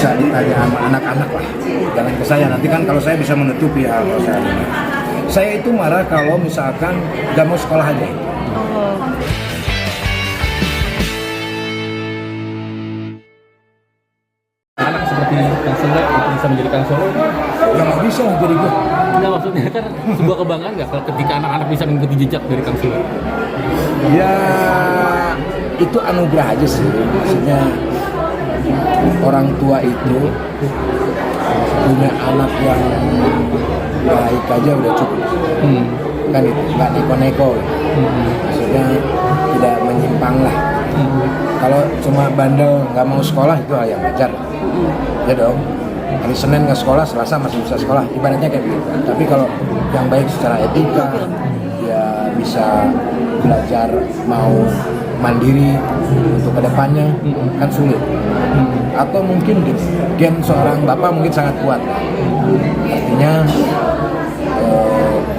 bisa ditanya sama anak-anak lah, jangan ke saya. Nanti kan kalau saya bisa menutupi hal saya itu marah kalau misalkan gak mau sekolah aja. Anak seperti Kang Sule itu bisa menjadi Kang Solo? Ya nggak bisa jadi gue. Nah, maksudnya kan sebuah kebanggaan nggak kalau ketika anak-anak bisa mengikuti jejak dari Kang Sule? Ya itu anugerah aja sih. Maksudnya orang tua itu punya anak yang baik aja udah cukup. Kan itu nggak neko-neko. Maksudnya tidak menyimpang lah. Kalau cuma bandel nggak mau sekolah itu hal yang wajar. Ya dong. Hari Senin nggak sekolah, Selasa masih bisa sekolah. Ibaratnya kayak gitu. Tapi kalau yang baik secara etika, ya bisa belajar mau mandiri untuk kedepannya kan sulit. Atau mungkin gen seorang bapak mungkin sangat kuat. Artinya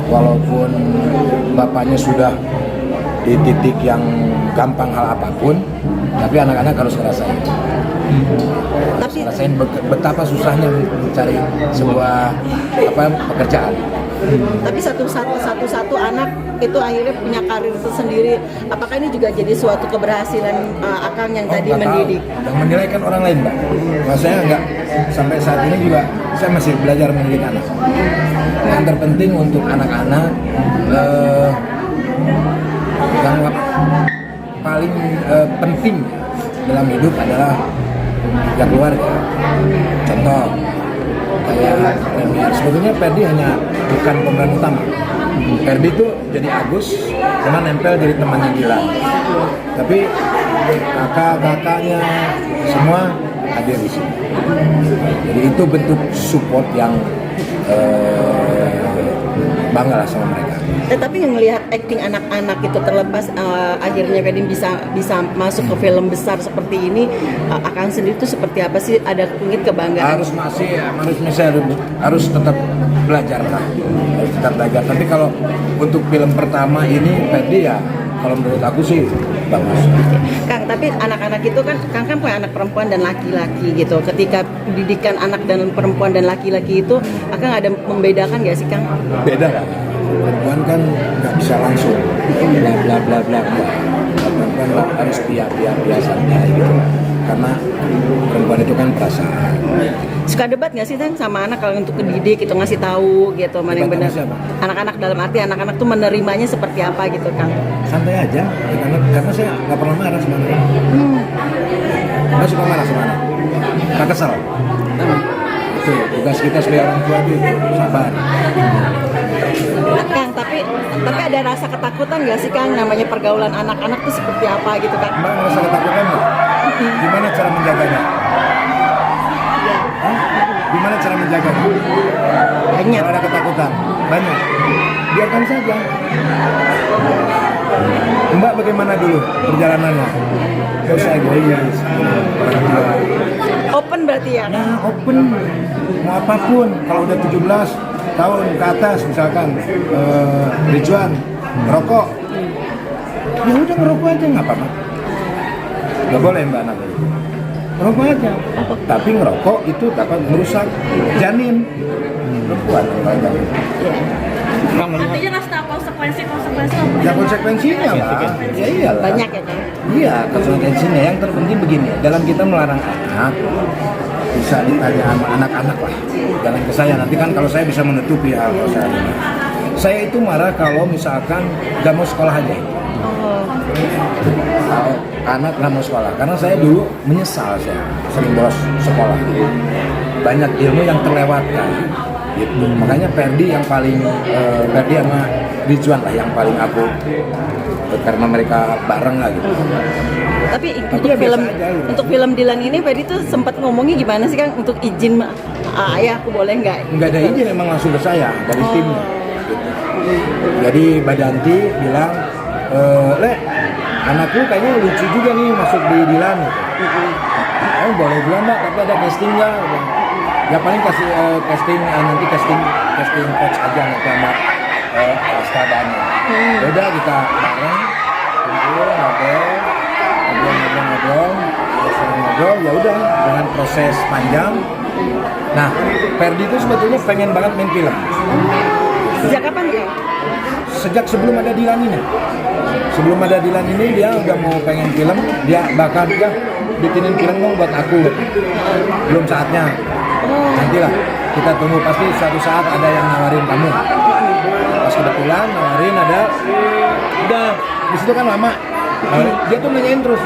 walaupun bapaknya sudah di titik yang gampang hal apapun, tapi anak-anak harus ngerasain. Rasain betapa susahnya mencari sebuah pekerjaan. Tapi satu anak itu akhirnya punya karir tersendiri. Apakah ini juga jadi suatu keberhasilan Akang yang tadi mendidik? Yang menilai kan orang lain, Mbak. Kalau saya enggak, sampai saat ini juga saya masih belajar mendidik anak. Yang terpenting untuk anak-anak yang paling penting dalam hidup adalah ya keluarga. Contoh kayak sebetulnya Ferdi hanya bukan pemeran utama. Ferdi itu jadi Agus karena nempel jadi temannya Gilang. Tapi kakak-kakaknya semua hadir di sini. Jadi itu bentuk support yang bangga lah sama mereka. Tapi yang melihat acting anak-anak itu terlepas akhirnya Ferdi bisa masuk ke film besar seperti ini, Akang sendiri itu seperti apa sih? Ada mungkin kebanggaan? Harus tetap belajar lah, harus tetap belajar. Tapi kalau untuk film pertama ini Ferdi ya, kalau menurut aku sih bagus. Kang, tapi anak-anak itu kan punya anak perempuan dan laki-laki gitu. Ketika pendidikan anak dan perempuan dan laki-laki itu, Akang ada membedakan nggak sih, Kang? Beda kan? Perempuan kan nggak bisa langsung bla bla bla bla bla. Perempuan harus biar santai gitu. Karena perempuan itu kan perasaan. Suka debat nggak sih Kang sama anak kalau untuk pendidik itu ngasih tahu gitu mana yang benar? Anak-anak dalam arti anak-anak tuh menerimanya seperti apa gitu, Kang? Santai aja, karena saya nggak pernah marah sama anak. Nggak suka marah sama anak. Nggak kesal. Itu tugas kita sebagai orang tua itu sabar. Kang, tapi ada rasa ketakutan nggak sih Kang, namanya pergaulan anak-anak tuh seperti apa gitu Kang? Mbak merasa ketakutan nggak? Gimana cara menjaganya? Gimana cara menjaganya? Banyak. Kalau ada ketakutan, banyak. Biarkan saja. Mbak bagaimana dulu perjalanannya? Gak usah egois. Open berarti ya? Nah, open. Mau apapun. Kalau udah 17 tahun ke atas misalkan Ridwan ngerokok, ya udah ngerokok aja nggak apa-apa. Nggak boleh Mbak Nana. Ngerokok aja. Tapi ngerokok itu dapat merusak janin perempuan. Artinya nggak tahu konsekuensi. Ya konsekuensinya lah. Ya iyalah. Banyak ya Kang? Iya, konsekuensinya. Yang terpenting begini, dalam kita melarang anak, bisa ditanya sama anak-anak lah, jangan ke saya. Nanti kan kalau saya bisa menutupi hal saya itu marah kalau misalkan gak mau sekolah aja. Kalau anak gak mau sekolah, karena saya dulu menyesal, saya sering bolos sekolah, banyak ilmu yang terlewatkan gitu. Makanya Ferdi yang paling Ferdi sama Ridwan lah yang paling aku, karena mereka bareng lah gitu. Tapi untuk film Dilan ini Ferdi tuh sempat ngomongnya gimana sih Kang untuk izin ayah aku boleh nggak? Nggak ada izin, memang langsung ke saya dari timnya. Gitu. Jadi Badanti bilang, Le, anakku kayaknya lucu juga nih masuk di Dilan. Oh boleh bilang Mbak, tapi ada casting nggak? Ya paling kasih casting nanti casting coach aja nanti sama Astradanya. Udah kita bareng, kumpul ngobrol, ngobrol, ya udah dengan proses panjang. Nah, Ferdi itu sebetulnya pengen banget main film. Sejak kapan Kang? Sejak sebelum ada Dilan ini. Sebelum ada Dilan ini dia udah mau pengen film, dia bahkan dia bikinin film dong buat aku. Belum saatnya. Nantilah, kita tunggu, pasti suatu saat ada yang nawarin kamu. Pas kebetulan nawarin ada, udah di situ kan lama. Dia tuh nanyain terus,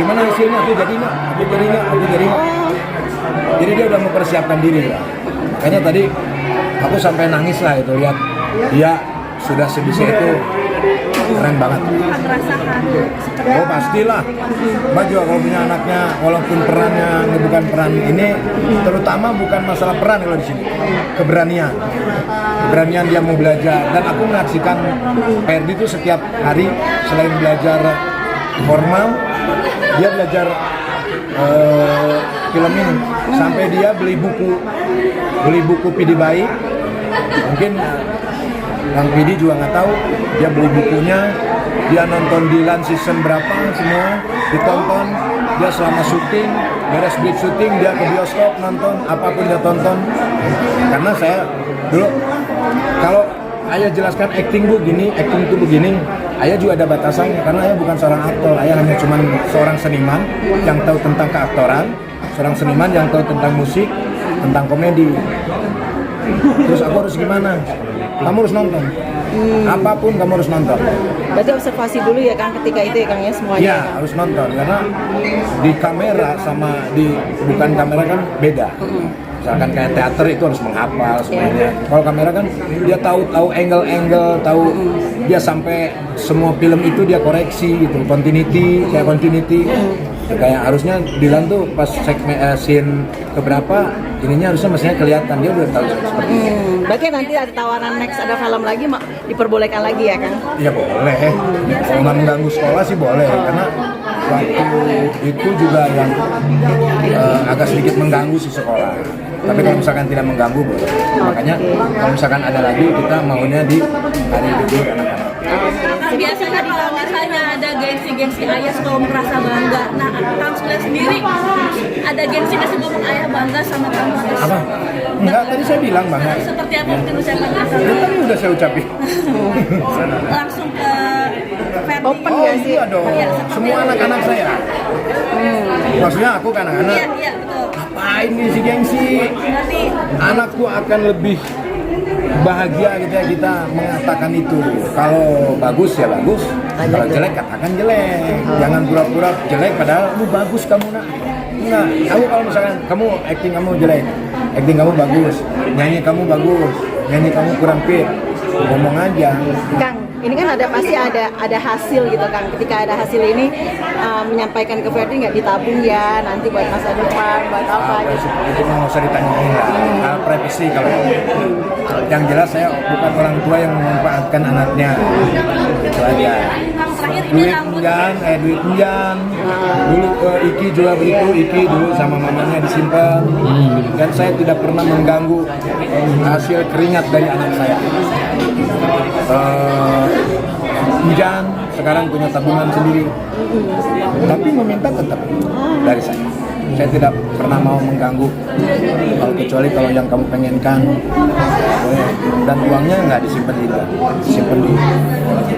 gimana hasilnya, aku jadi nggak. Jadi dia udah mempersiapkan diri lah. Makanya tadi aku sampai nangis lah itu lihat dia sudah sebisa itu, keren banget. Oh pastilah, Mbak juga kalau punya anaknya, walaupun perannya bukan peran ini, terutama bukan masalah peran kalau di sini, keberanian dia mau belajar. Dan aku menyaksikan Ferdi itu setiap hari selain belajar formal, dia belajar film ini, sampai dia beli buku Pidi Bayi. Mungkin Kang Pidi juga nggak tahu, dia beli bukunya, dia nonton Dilan season berapa semua ditonton, dia selama syuting, beres beat syuting dia ke bioskop nonton, apapun dia tonton. Karena saya dulu kalau ayah jelaskan acting itu begini, ayah juga ada batasannya, karena ayah bukan seorang aktor, ayah hanya cuma seorang seniman yang tahu tentang keaktoran, seorang seniman yang tahu tentang musik, tentang komedi. Terus aku harus gimana? Kamu harus nonton. Apapun kamu harus nonton. Berarti observasi dulu ya Kang ketika itu ya Kang ya semuanya. Iya, harus nonton karena di kamera sama di bukan kamera kan beda. Misalkan kayak teater itu harus menghafal semuanya. Kalau kamera kan dia tahu angle-angle, tahu dia sampai semua film itu dia koreksi gitu, continuity. Kayak harusnya Dilan tuh pas scene keberapa ininya harusnya mestinya kelihatan, dia udah tahu seperti itu. Berarti nanti ada tawaran next ada film lagi diperbolehkan lagi ya Kang? Iya boleh. Kalau nggak mengganggu sekolah sih boleh, karena waktu itu juga yang agak sedikit mengganggu si sekolah. Tapi kalau misalkan tidak mengganggu boleh. Makanya kalau misalkan ada lagi kita maunya di hari libur anak-anak. Biasanya kalau misalnya ada gengsi ayah suka merasa bangga. Nah, Kang Sule sendiri ada gengsi nggak sih ngomong ayah bangga sama kamu? Apa? Enggak, tadi saya bilang bangga. Seperti apa mungkin ucapan Kang? Tadi udah saya ucapin. Langsung ke Ferdi. Open Oh ya sih? iya dong, semua anak-anak saya. Maksudnya aku kan anak-anak. Iya, betul. Ngapain gengsi? Berarti Anakku akan lebih bahagia gitu ya kita mengatakan itu. Kalau bagus ya bagus, kalau jelek katakan jelek. Jangan pura-pura jelek padahal lu bagus kamu nak. Enggak, aku kalau misalkan kamu acting kamu jelek, acting kamu bagus, nyanyi kamu bagus, nyanyi kamu kurang fit, ngomong aja. Kang, ini kan pasti ada hasil gitu Kang. Ketika ada hasil ini menyampaikan ke Ferdi nggak ditabung ya nanti buat masa depan, buat apa gitu. Itu nggak usah ditanyain lah. Privasi kalau yang jelas saya bukan orang tua yang memanfaatkan anaknya. Itu aja. Duit enjan. Dulu Iki juga begitu, Iki dulu sama mamanya disimpan. Dan saya tidak pernah mengganggu hasil keringat dari anak saya. Enjan sekarang punya tabungan sendiri, tapi meminta tetap dari saya. Saya tidak pernah mau mengganggu, kecuali kalau yang kamu pengenkan boleh. Dan uangnya nggak disimpan juga, disimpan di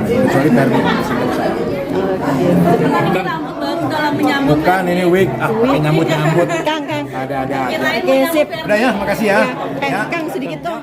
kecuali Ferdi disimpan saya. ini rambut baru dalam menyambut. Bukan ini wig, pakai nyambut. Kang. Ada. Kirain Oke, sip. Udah ya, makasih ya. Kang sedikit dong.